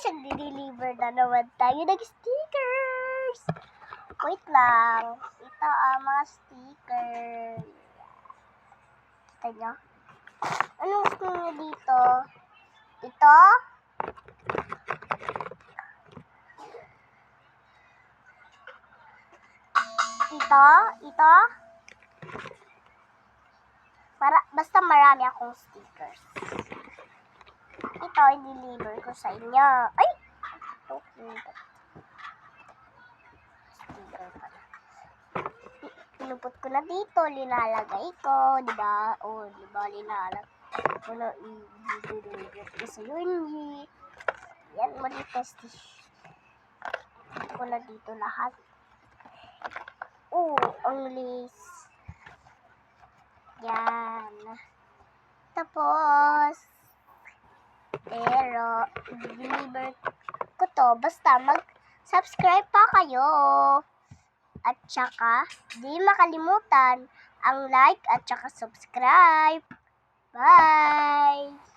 nagde-deliver na naman tayo ng stickers. Wait lang. Ito ang mga sticker. Kita nyo? Anong gusto nyo dito? Ito? Ito? Basta marami akong stickers. Ito, i-deliver ko sa inyo. Ay! Sticker pala. Pinupot ko na dito, linalagay ko, diba? O, diba, linalagay ko na i-deliver ko sa Yunji. Yan, manifestation. Pinupot ko na dito lahat. Ang lace. Yan. Tapos, pero, i-deliver ko to. Basta mag-subscribe pa kayo. At saka, di makalimutan ang like at saka subscribe. Bye!